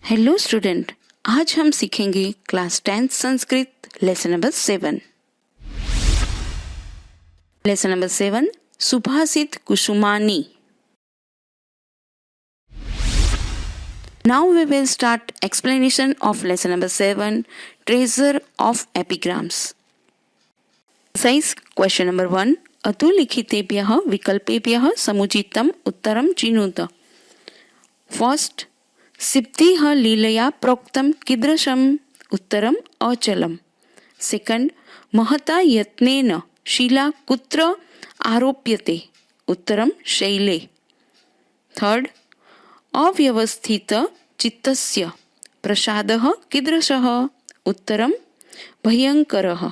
Hello student, आज हम सीखेंगे class 10 Sanskrit lesson number 7। Lesson number 7 सुभाषित कुसुमानी। Now we will start explanation of lesson number 7, treasure of epigrams. Exercise question number 1, अधोलिखितेभ्यः विकल्पेभ्यः समुचितम् उत्तरं चिनुत। First, सिद्धिः लीलया प्रोक्तं कीदृशम् उत्तरम् अचलम्। सेकंड, महता यत्नेन शिला कुत्र आरोप्यते उत्तरं शैले। थर्ड, अव्यवस्थित चित्तस्य प्रसादः कीदृशः उत्तरं भयङ्करः।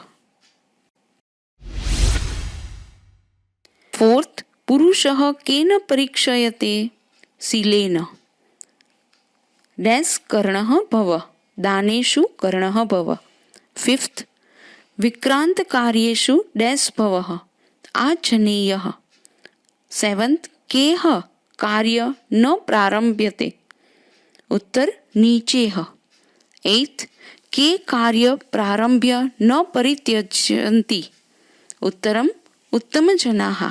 फोर्थ, पुरुषः केन परीक्षयते शीलेन। डैश कर्णः भव दानेषु कर्णः भव। फिफ्थ, विक्रांत कार्येषु डैश भवः आचनेयः। सेवंथ, केह कार्य न प्रारम्भ्यते उत्तर नीचेह। एथ, के कार्य प्रारम्भ्य न परित्यजन्ति उत्तरम् उत्तमजनाः।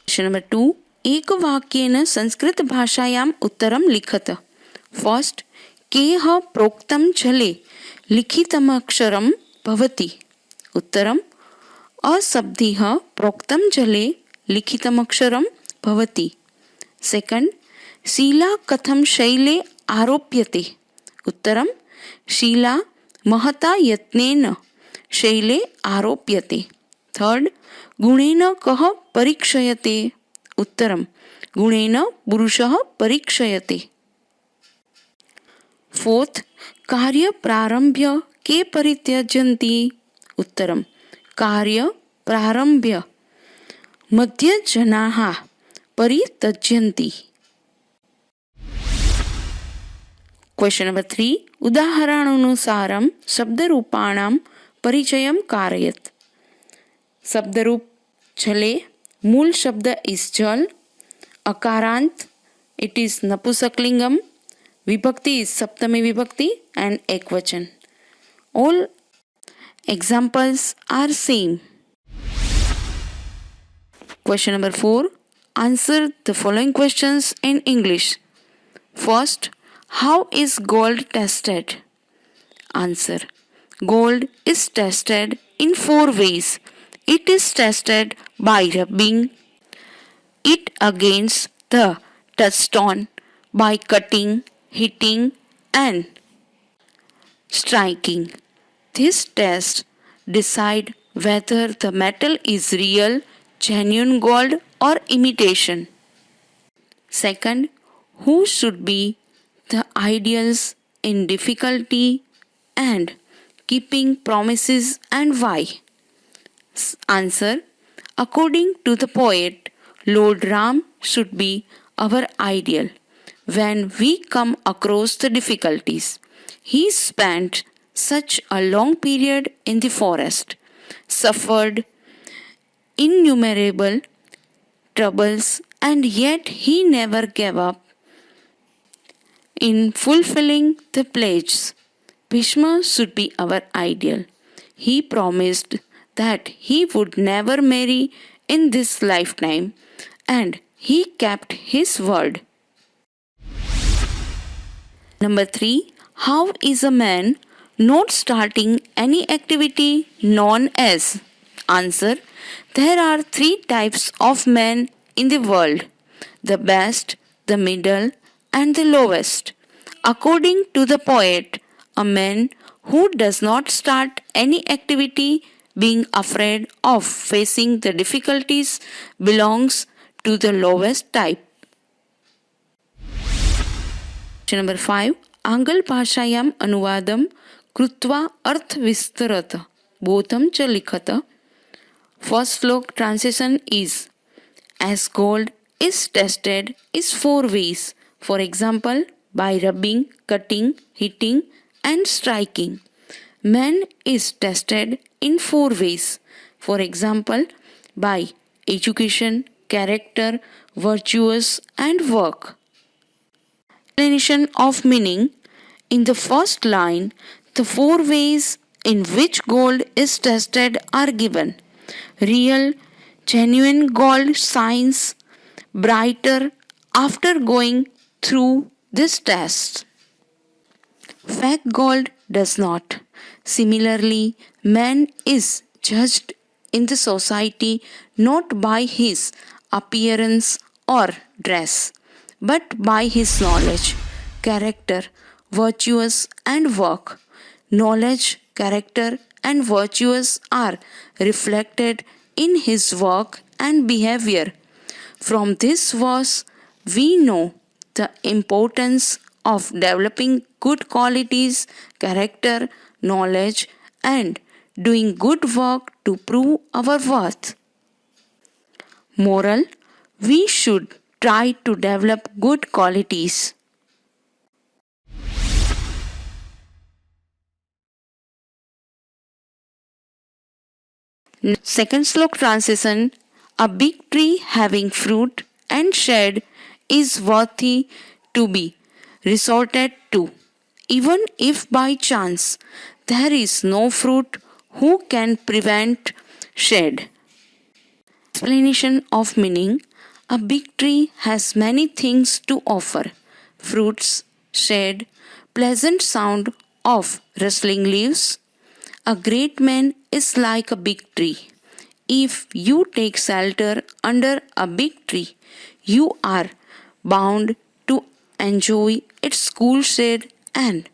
क्वेश्चन नंबर 2, एकवाक्येन संस्कृत भाषायाम् उत्तरं लिखत। फर्स्ट, केह प्रोक्तं जले लिखितमक्षरं भवति उत्तरम् अशब्दिः प्रोक्तं जले लिखितमक्षरं भवति। सेकंड, शिला कथं शैले आरोप्यते उत्तरं शिला महता यत्नेन शैले आरोप्यते। थर्ड, गुणेन कः परीक्षयते उत्तरं गुणेन पुरुषः परीक्षयते। फोर्थ, कार्य प्रारम्भ्य के परित्यजन्ति उत्तरं कार्य प्रारम्भ्य मध्यजनाः परित्यजन्ति। क्वेश्चन नंबर 3, उदाहरणानुसारं शब्दरूपाणां परिचयं कारयेत्। शब्दरूप जले, मूल शब्द इज जल, अकारांत इट इज नपुंसकलिंगम, विभक्ति इज सप्तमी विभक्ति and ekvachan. All examples are same. Question number 4, answer the following questions in English. First, how is gold tested? Answer, gold is tested in 4 ways. It is tested by rubbing it against the touchstone, by cutting, hitting and striking. This test decide whether the metal is real, genuine gold or imitation. Second, who should be the ideals in difficulty and keeping promises and why? Answer, according to the poet, Lord Ram should be our ideal. When we come across the difficulties, he spent such a long period in the forest, suffered innumerable troubles, and yet he never gave up in fulfilling the pledges. Bhishma should be our ideal. He promised that he would never marry in this lifetime, and he kept his word. Number 3, how is a man not starting any activity known as? Answer, there are 3 types of men in the world, the best, the middle and the lowest. According to the poet, a man who does not start any activity being afraid of facing the difficulties belongs to the lowest type. Number 5, आंग्ल भाषायाम् अनुवादं कृत्वा अर्थविस्तरत बोधं च लिखत. First slok translation is, as gold is tested is 4 ways. For example, by rubbing, cutting, hitting and striking. Man is tested in 4 ways. For example, by education, character, virtues and work. Explanation of meaning. In the first line, the four ways in which gold is tested are given. Real, genuine gold shines brighter after going through this test. Fake gold does not. Similarly, man is judged in the society not by his appearance or dress, but by his knowledge, character, virtues, and work. Knowledge, character, and virtues are reflected in his work and behavior. From this verse, we know the importance of developing good qualities, character, knowledge, and doing good work to prove our worth. Moral: we should try to develop good qualities. Second slok transition. A big tree having fruit and shade is worthy to be resorted to. Even if by chance there is no fruit, who can prevent shade? Explanation of meaning. A big tree has many things to offer: fruits, shade, pleasant sound of rustling leaves. A great man is like a big tree. If you take shelter under a big tree, you are bound to enjoy its cool shade, and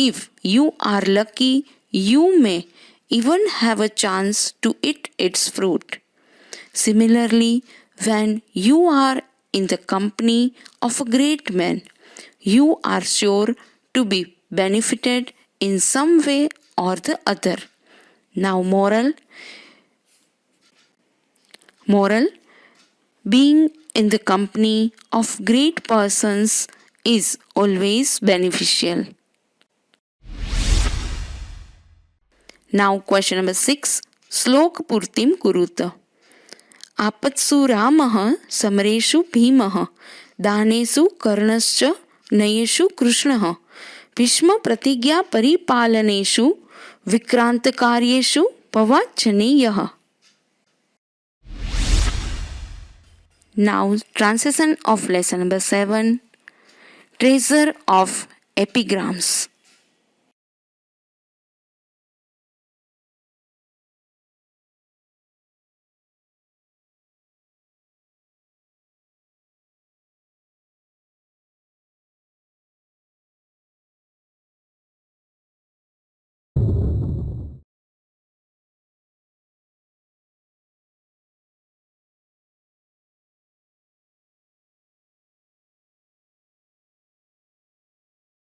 if you are lucky, you may even have a chance to eat its fruit. Similarly, when you are in the company of a great man, you are sure to be benefited in some way or the other. Now, moral: being in the company of great persons is always beneficial. Now, question number 6. Slok Purtim Kuruta. आपत्सु रामः समरेषु भीमः दानेषु कर्णश्च नयेषु कृष्णः भीष्म प्रतिज्ञा परिपालनेषु विक्रांतकार्येषु पवाचनेयः. Now translation of lesson number 7. Treasure of epigrams.